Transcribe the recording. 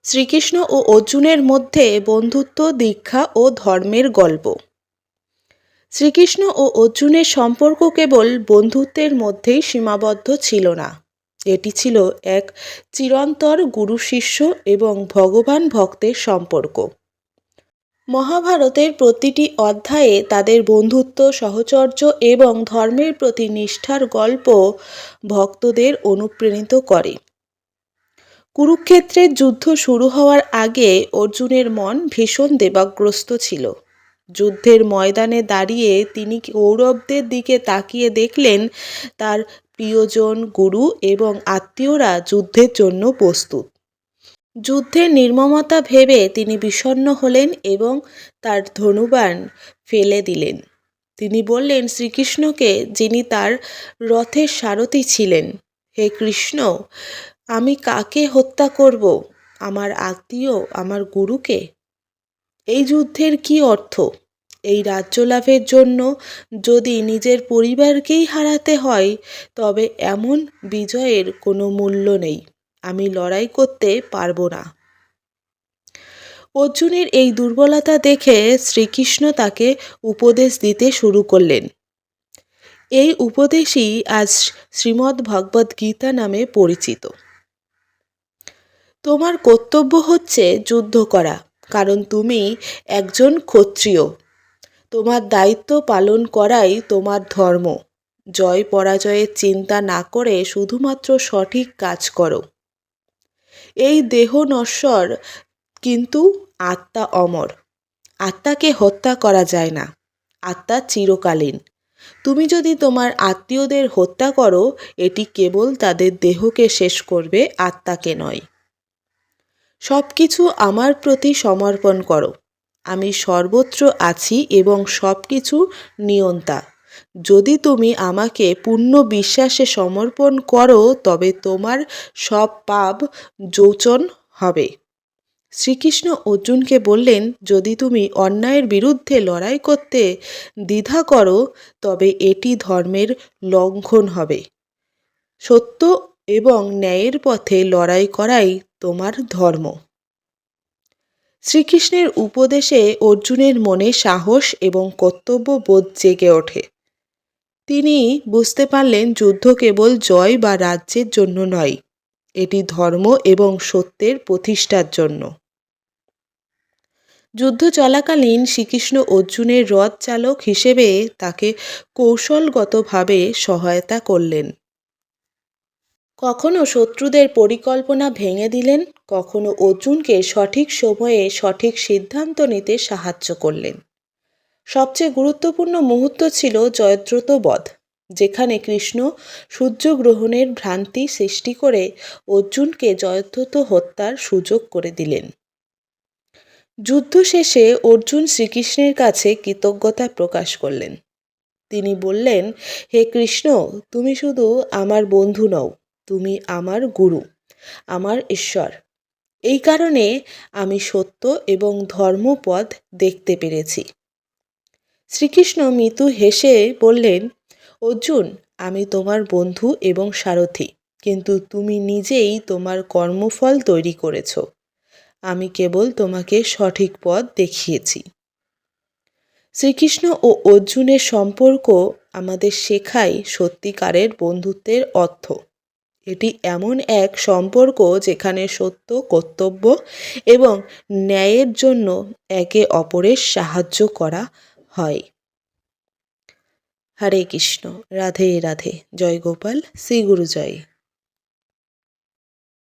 শ্রীকৃষ্ণ ও অর্জুনের মধ্যে বন্ধুত্ব, দীক্ষা ও ধর্মের গল্প। শ্রীকৃষ্ণ ও অর্জুনের সম্পর্ক কেবল বন্ধুত্বের মধ্যেই সীমাবদ্ধ ছিল না, এটি ছিল এক চিরন্তর গুরু শিষ্য এবং ভগবান ভক্তের সম্পর্ক। মহাভারতের প্রতিটি অধ্যায়ে তাদের বন্ধুত্ব, সহচর্য এবং ধর্মের প্রতি নিষ্ঠার গল্প ভক্তদের অনুপ্রাণিত করে। কুরুক্ষেত্রের যুদ্ধ শুরু হওয়ার আগে অর্জুনের মন ভীষণ দেবাগ্রস্ত ছিল। যুদ্ধের ময়দানে দাঁড়িয়ে তিনি কৌরবদের দিকে তাকিয়ে দেখলেন তার প্রিয়জন, গুরু এবং আত্মীয়রা যুদ্ধের জন্য প্রস্তুত। যুদ্ধের নির্মমতা ভেবে তিনি বিষণ্ণ হলেন এবং তার ধনুবাণ ফেলে দিলেন। তিনি বললেন শ্রীকৃষ্ণকে, যিনি তার রথের সারথি ছিলেন, হে কৃষ্ণ, আমি কাকে হত্যা করব? আমার আত্মীয়, আমার গুরুকে? এই যুদ্ধের কি অর্থ? এই রাজ্য লাভের জন্য যদি নিজের পরিবারকেই হারাতে হয়, তবে এমন বিজয়ের কোনো মূল্য নেই। আমি লড়াই করতে পারবো না। অর্জুনের এই দুর্বলতা দেখে শ্রীকৃষ্ণ তাকে উপদেশ দিতে শুরু করলেন। এই উপদেশই আজ শ্রীমদ্ ভগবদ্ গীতা নামে পরিচিত। তোমার কর্তব্য হচ্ছে যুদ্ধ করা, কারণ তুমি একজন ক্ষত্রিয়। তোমার দায়িত্ব পালন করাই তোমার ধর্ম। জয় পরাজয়ের চিন্তা না করে শুধুমাত্র সঠিক কাজ করো। এই দেহ নশ্বর, কিন্তু আত্মা অমর। আত্মাকে হত্যা করা যায় না। আত্মা চিরকালীন। তুমি যদি তোমার আত্মীয়দের হত্যা করো, এটি কেবল তাদের দেহকে শেষ করবে, আত্মাকে নয়। সব কিছু আমার প্রতি সমর্পণ করো। আমি সর্বত্র আছি এবং সব কিছু নিয়ন্তা। যদি তুমি আমাকে পূর্ণ বিশ্বাসে সমর্পণ করো, তবে তোমার সব পাপ মোচন হবে। শ্রীকৃষ্ণ অর্জুনকে বললেন, যদি তুমি অন্যায়ের বিরুদ্ধে লড়াই করতে দ্বিধা করো, তবে এটি ধর্মের লঙ্ঘন হবে। সত্য এবং ন্যায়ের পথে লড়াই করাই তোমার ধর্ম। শ্রীকৃষ্ণের উপদেশে অর্জুনের মনে সাহস এবং কর্তব্যবোধ জেগে ওঠে। তিনি বুঝতে পারলেন যুদ্ধ কেবল জয় বা রাজ্যের জন্য নয়, এটি ধর্ম এবং সত্যের প্রতিষ্ঠার জন্য। যুদ্ধ চলাকালীন শ্রীকৃষ্ণ অর্জুনের রথ চালক হিসেবে তাকে কৌশলগতভাবে সহায়তা করলেন। কখনো শত্রুদের পরিকল্পনা ভেঙে দিলেন, কখনো অর্জুনকে সঠিক সময়ে সঠিক সিদ্ধান্ত নিতে সাহায্য করলেন। সবচেয়ে গুরুত্বপূর্ণ মুহূর্ত ছিল জয়দ্রথ বধ, যেখানে কৃষ্ণ সূর্যগ্রহণের ভ্রান্তি সৃষ্টি করে অর্জুনকে জয়দ্রথ হত্যার সুযোগ করে দিলেন। যুদ্ধ শেষে অর্জুন শ্রীকৃষ্ণের কাছে কৃতজ্ঞতা প্রকাশ করলেন। তিনি বললেন, হে কৃষ্ণ, তুমি শুধু আমার বন্ধু নও, তুমি আমার গুরু, আমার ঈশ্বর। এই কারণে আমি সত্য এবং ধর্মপথ দেখতে পেরেছি। শ্রীকৃষ্ণ মৃদু হেসে বললেন, অর্জুন, আমি তোমার বন্ধু এবং সারথি, কিন্তু তুমি নিজেই তোমার কর্মফল তৈরি করেছ। আমি কেবল তোমাকে সঠিক পথ দেখিয়েছি। শ্রীকৃষ্ণ ও অর্জুনের সম্পর্ক আমাদের শেখায় সত্যিকারের বন্ধুত্বের অর্থ। এটি এমন এক সম্পর্ক যেখানে সত্য, কর্তব্য এবং ন্যায়ের জন্য একে অপরের সাহায্য করা হয়। হরে কৃষ্ণ, রাধে রাধে, জয় গোপাল, শ্রী গুরু জয়।